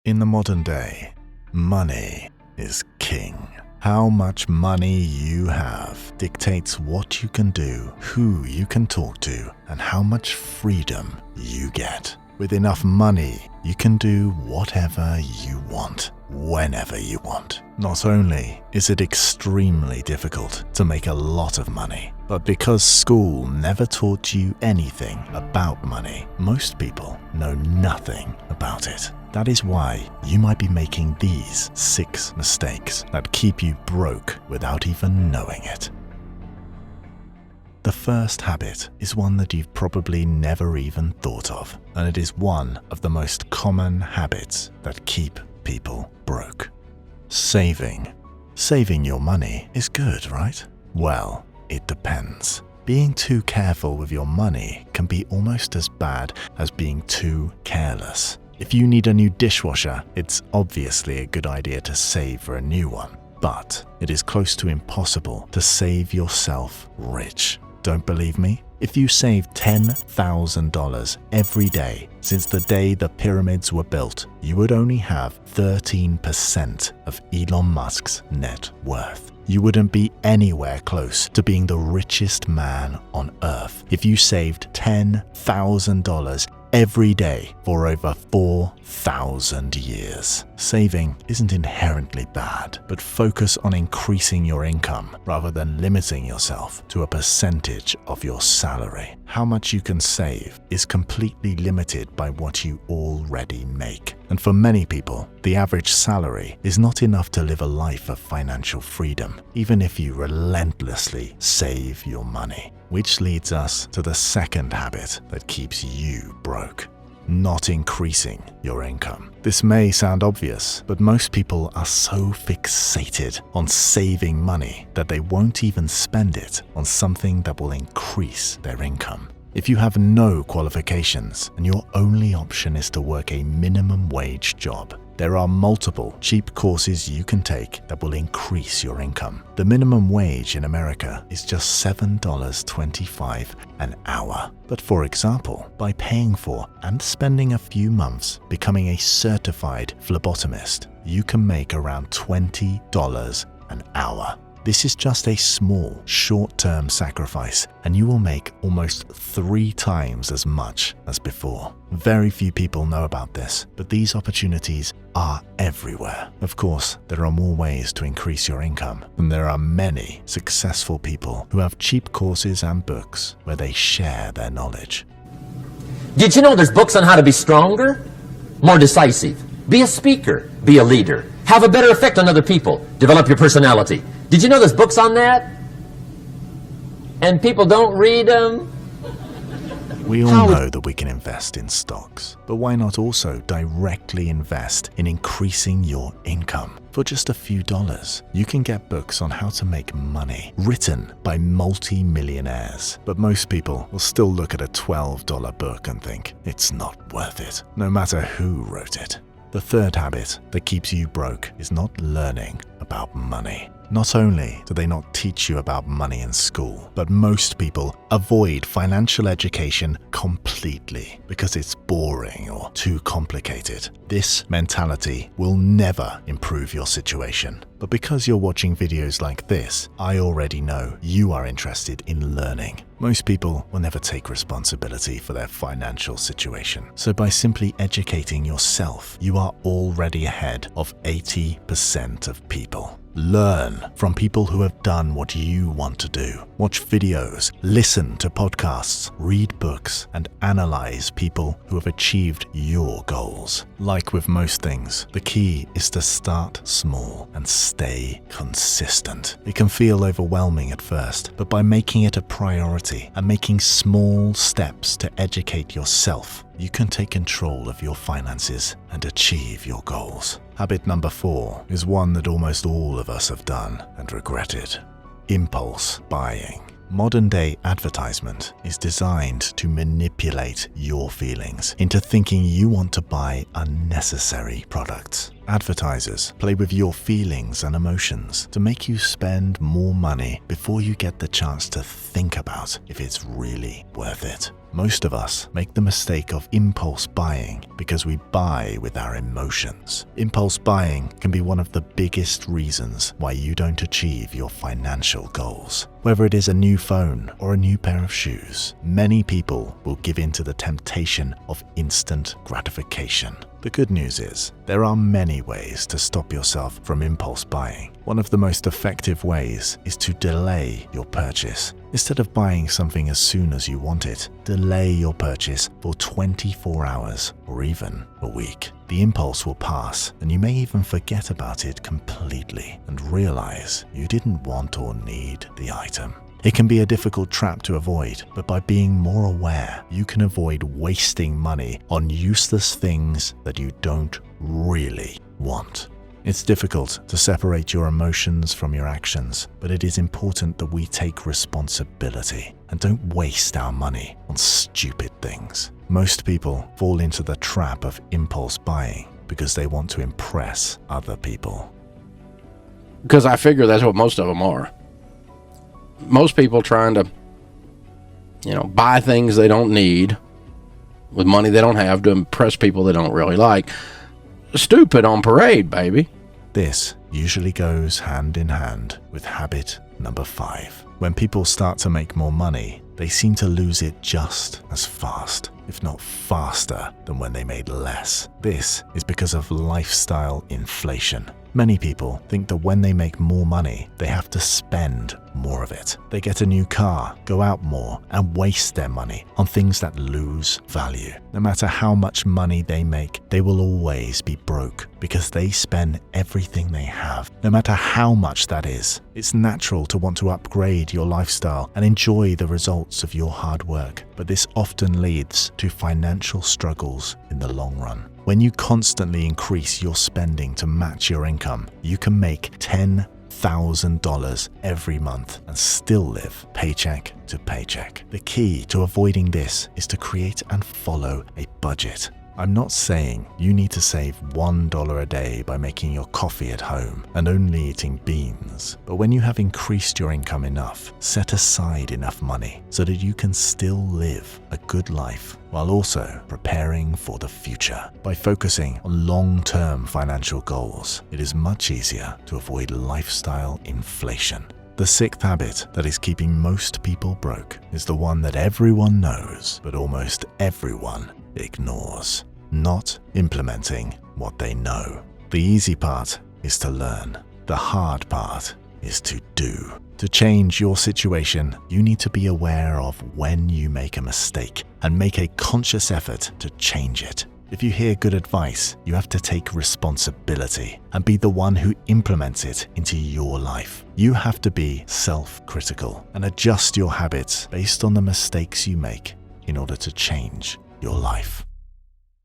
In the modern day, money is king. How much money you have dictates what you can do, who you can talk to, and how much freedom you get. With enough money, you can do whatever you want, whenever you want. Not only is it extremely difficult to make a lot of money, but because school never taught you anything about money, most people know nothing about it. That is why you might be making these 6 mistakes that keep you broke without even knowing it. The first habit is one that you've probably never even thought of, and it is one of the most common habits that keep people broke. Saving. Saving your money is good, right? Well, it depends. Being too careful with your money can be almost as bad as being too careless. If you need a new dishwasher, it's obviously a good idea to save for a new one, but it is close to impossible to save yourself rich. Don't believe me? If you saved $10,000 every day since the day the pyramids were built, you would only have 13% of Elon Musk's net worth. You wouldn't be anywhere close to being the richest man on Earth if you saved $10,000 every day for over 4,000 years. Saving isn't inherently bad, but focus on increasing your income rather than limiting yourself to a percentage of your salary. How much you can save is completely limited by what you already make. And for many people, the average salary is not enough to live a life of financial freedom, even if you relentlessly save your money. Which leads us to the second habit that keeps you broke: not increasing your income. This may sound obvious, but most people are so fixated on saving money that they won't even spend it on something that will increase their income. If you have no qualifications and your only option is to work a minimum wage job, there are multiple cheap courses you can take that will increase your income. The minimum wage in America is just $7.25 an hour. But for example, by paying for and spending a few months becoming a certified phlebotomist, you can make around $20 an hour. This is just a small, short-term sacrifice, and you will make almost 3 times as much as before. Very few people know about this, but these opportunities are everywhere. Of course, there are more ways to increase your income, and there are many successful people who have cheap courses and books where they share their knowledge. Did you know there's books on how to be stronger, more decisive, be a speaker, be a leader, have a better effect on other people, develop your personality? Did you know there's books on that? And people don't read them? We all know that we can invest in stocks, but why not also directly invest in increasing your income? For just a few dollars, you can get books on how to make money, written by multi-millionaires. But most people will still look at a $12 book and think it's not worth it, no matter who wrote it. The third habit that keeps you broke is not learning about money. Not only do they not teach you about money in school, but most people avoid financial education completely because it's boring or too complicated. This mentality will never improve your situation. But because you're watching videos like this, I already know you are interested in learning. Most people will never take responsibility for their financial situation. So by simply educating yourself, you are already ahead of 80% of people. Learn from people who have done what you want to do. Watch videos, listen to podcasts, read books, and analyze people who have achieved your goals. Like with most things, the key is to start small and stay consistent. It can feel overwhelming at first, but by making it a priority and making small steps to educate yourself, you can take control of your finances and achieve your goals. Habit number 4 is one that almost all of us have done and regretted: impulse buying. Modern-day advertisement is designed to manipulate your feelings into thinking you want to buy unnecessary products. Advertisers play with your feelings and emotions to make you spend more money before you get the chance to think about if it's really worth it. Most of us make the mistake of impulse buying because we buy with our emotions. Impulse buying can be one of the biggest reasons why you don't achieve your financial goals. Whether it is a new phone or a new pair of shoes, many people will give in to the temptation of instant gratification. The good news is, there are many ways to stop yourself from impulse buying. One of the most effective ways is to delay your purchase. Instead of buying something as soon as you want it, delay your purchase for 24 hours or even a week. The impulse will pass, and you may even forget about it completely and realize you didn't want or need the item. It can be a difficult trap to avoid, but by being more aware, you can avoid wasting money on useless things that you don't really want. It's difficult to separate your emotions from your actions, but it is important that we take responsibility and don't waste our money on stupid things. Most people fall into the trap of impulse buying because they want to impress other people. Because I figure that's what most of them are. Most people trying to, buy things they don't need with money they don't have to impress people they don't really like. Stupid on parade, baby. This usually goes hand in hand with habit number 5. When people start to make more money, they seem to lose it just as fast, if not faster, than when they made less. This is because of lifestyle inflation. Many people think that when they make more money, they have to spend more of it. They get a new car, go out more, and waste their money on things that lose value. No matter how much money they make, they will always be broke because they spend everything they have, no matter how much that is. It's natural to want to upgrade your lifestyle and enjoy the results of your hard work, but this often leads to financial struggles in the long run. When you constantly increase your spending to match your income, you can make $10,000 every month and still live paycheck to paycheck. The key to avoiding this is to create and follow a budget. I'm not saying you need to save $1 a day by making your coffee at home and only eating beans, but when you have increased your income enough, set aside enough money so that you can still live a good life while also preparing for the future. By focusing on long-term financial goals, it is much easier to avoid lifestyle inflation. The 6th habit that is keeping most people broke is the one that everyone knows, but almost everyone ignores: not implementing what they know. The easy part is to learn. The hard part is to do. To change your situation, you need to be aware of when you make a mistake and make a conscious effort to change it. If you hear good advice, you have to take responsibility and be the one who implements it into your life. You have to be self-critical and adjust your habits based on the mistakes you make in order to change your life.